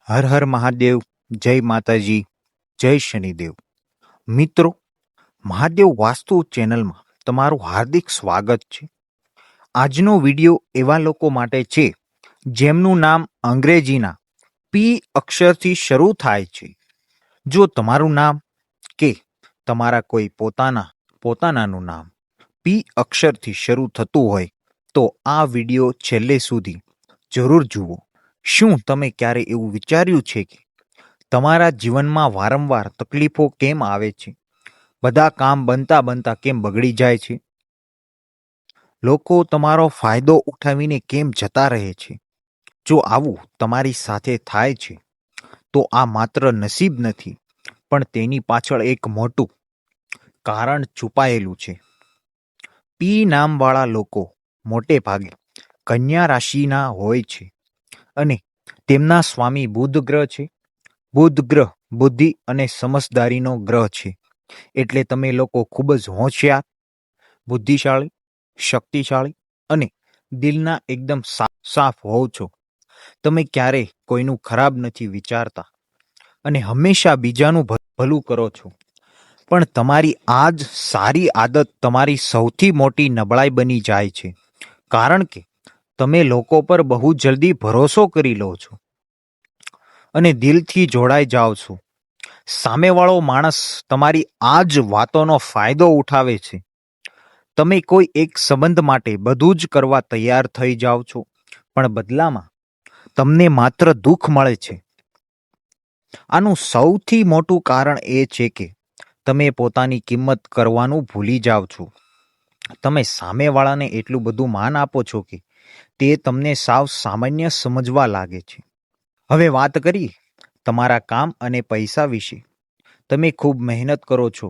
હર હર મહાદેવ. જય માતાજી. જય શનિદેવ. મિત્રો, મહાદેવ વાસ્તુ ચેનલમાં તમારું હાર્દિક સ્વાગત છે. આજનો વિડિયો એવા લોકો માટે છે જેમનું નામ અંગ્રેજીના પી અક્ષરથી શરૂ થાય છે. જો તમારું નામ કે તમારા કોઈ પોતાનાનું નામ પી અક્ષરથી શરૂ થતું હોય તો આ વિડિયો છેલ્લે સુધી જરૂર જુઓ. શું તમે ક્યારે એવું વિચાર્યું છે કે તમારા જીવનમાં વારંવાર તકલીફો કેમ આવે છે? બધા કામ બનતા બનતા કેમ બગડી જાય છે? લોકો તમારો ફાયદો ઉઠાવીને કેમ જતા રહે છે? જો આવું તમારી સાથે થાય છે તો આ માત્ર નસીબ નથી, પણ તેની પાછળ એક મોટું કારણ છુપાયેલું છે. પી નામવાળા લોકો મોટે ભાગે કન્યા રાશિના હોય છે અને તેમના સ્વામી બુધ ગ્રહ છે. બુધ ગ્રહ બુદ્ધિ અને સમજદારીનો ગ્રહ છે. એટલે તમે લોકો ખૂબ જ હોશિયાર, બુદ્ધિશાળી, શક્તિશાળી અને દિલના એકદમ સાફ હોવ છો. તમે ક્યારેય કોઈનું ખરાબ નથી વિચારતા અને હંમેશા બીજાનું ભલું કરો છો. પણ તમારી આ જ સારી આદત તમારી સૌથી મોટી નબળાઈ બની જાય છે, કારણ કે તમે લોકો પર બહુ જલ્દી ભરોસો કરી લો છો અને દિલથી જોડાઈ જાઓ છો. સામેવાળો માણસ તમારી આ જ વાતોનો ફાયદો ઉઠાવે છે. તમે કોઈ એક સંબંધ માટે બધું જ કરવા તૈયાર થઈ જાઓ છો, પણ બદલામાં તમને માત્ર દુઃખ મળે છે. આનું સૌથી મોટું કારણ એ છે કે તમે પોતાની કિંમત કરવાનું ભૂલી જાઓ છો. તમે સામેવાળાને એટલું બધું માન આપો છો કે તે તમને સાવ સામાન્ય સમજવા લાગે છે. હવે વાત કરીએ તમારા કામ અને પૈસા વિશે. તમે ખૂબ મહેનત કરો છો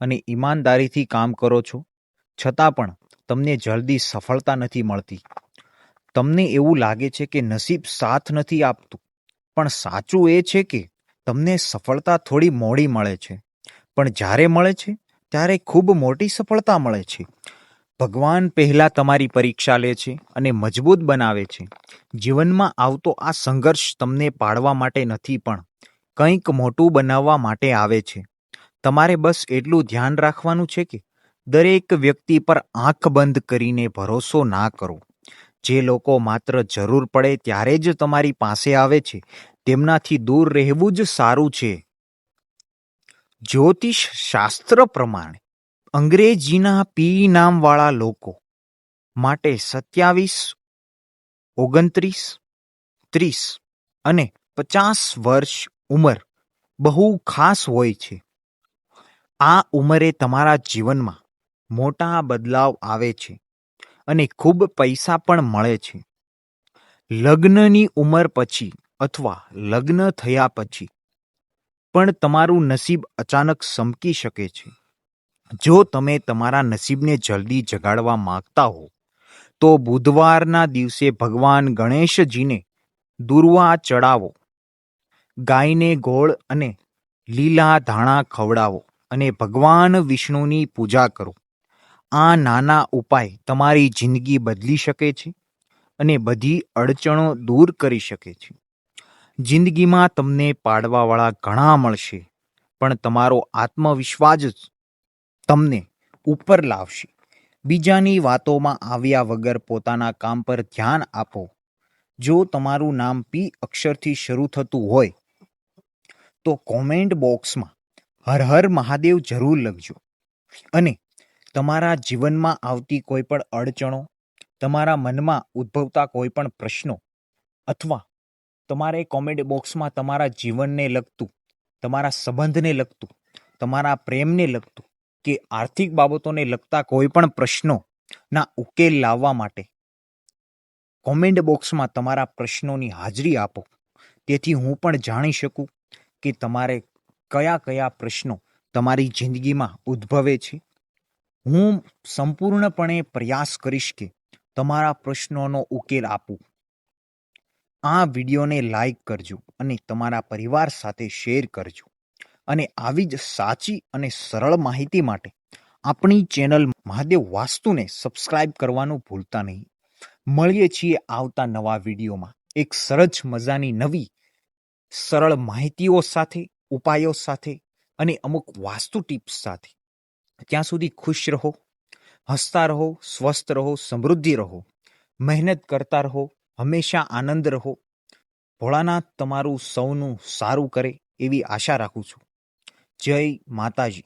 અને ઈમાનદારીથી કામ કરો છો, છતાં પણ તમને જલ્દી સફળતા નથી મળતી. તમને એવું લાગે છે કે નસીબ સાથ નથી આપતું, પણ સાચું એ છે કે તમને સફળતા થોડી મોડી મળે છે, પણ જ્યારે મળે છે ત્યારે ખૂબ મોટી સફળતા મળે છે. ભગવાન પહેલા તમારી પરીક્ષા લે છે અને મજબૂત બનાવે છે. જીવનમાં આવતો આ સંઘર્ષ તમને પાડવા માટે નથી, પણ કંઈક મોટું બનાવવા માટે આવે છે. તમારે બસ એટલું ધ્યાન રાખવાનું છે કે દરેક વ્યક્તિ પર આંખ બંધ કરીને ભરોસો ના કરો. જે લોકો માત્ર જરૂર પડે ત્યારે જ તમારી પાસે આવે છે, તેમનાથી દૂર રહેવું જ સારું છે. જ્યોતિષ શાસ્ત્ર પ્રમાણે અંગ્રેજીના પી નામવાળા લોકો માટે 27, 29, 30 અને 50 વર્ષ ઉંમર બહુ ખાસ હોય છે. આ ઉંમરે તમારા જીવનમાં મોટા બદલાવ આવે છે અને ખૂબ પૈસા પણ મળે છે. લગ્નની ઉંમર પછી અથવા લગ્ન થયા પછી પણ તમારું નસીબ અચાનક ચમકી શકે છે. જો તમે તમારા નસીબને જલ્દી જગાડવા માંગતા હો તો બુધવારના દિવસે ભગવાન ગણેશજીને દૂર્વા ચડાવો, ગાયને ગોળ અને લીલા ધાણા ખવડાવો અને ભગવાન વિષ્ણુની પૂજા કરો. આ નાના ઉપાય તમારી જિંદગી બદલી શકે છે અને બધી અડચણો દૂર કરી શકે છે. જિંદગીમાં તમને પાડવાવાળા ઘણા મળશે, પણ તમારો આત્મવિશ્વાસ જ તમને ઉપર લાવશે. બીજાની વાતોમાં આવ્યા વગર પોતાના કામ પર ધ્યાન આપો. જો તમારું નામ પી અક્ષરથી શરૂ થતું હોય તો કોમેન્ટ બોક્સમાં હર હર મહાદેવ જરૂર લખજો. અને તમારા જીવનમાં આવતી કોઈ પણ અડચણો, તમારા મનમાં ઉદ્ભવતા કોઈ પણ પ્રશ્નો, અથવા તમારે કોમેન્ટ બોક્સમાં તમારા જીવનને લગતું, તમારા સંબંધને લગતું, તમારા પ્રેમને લગતું કે આર્થિક બાબતોને લગતા કોઈ પણ પ્રશ્નોના ઉકેલ લાવવા માટે કોમેન્ટ બોક્સમાં તમારા પ્રશ્નોની હાજરી આપો, તેથી હું પણ જાણી શકું કે તમારે કયા કયા પ્રશ્નો તમારી જિંદગીમાં ઉદ્ભવે છે. હું સંપૂર્ણપણે પ્રયાસ કરીશ કે તમારા પ્રશ્નોનો ઉકેલ આપું. આ વિડીયોને લાઈક કરજો અને તમારા પરિવાર સાથે શેર કરજો. અને આવી જ સાચી અને સરળ માહિતી માટે આપણી ચેનલ મહાદેવ વાસ્તુને સબસ્ક્રાઇબ કરવાનું ભૂલતા નહીં. મળીએ છીએ આવતા નવા વિડીયોમાં એક સરસ મજાની નવી સરળ માહિતીઓ સાથે, ઉપાયો સાથે અને અમુક વાસ્તુ ટિપ્સ સાથે. ત્યાં સુધી ખુશ રહો, હસતા રહો, સ્વસ્થ રહો, સમૃદ્ધિ રહો, મહેનત કરતા રહો, હંમેશા આનંદ રહો. ભોળાનાથ તમારું સૌનું સારું કરે એવી આશા રાખું છું. જય માતાજી.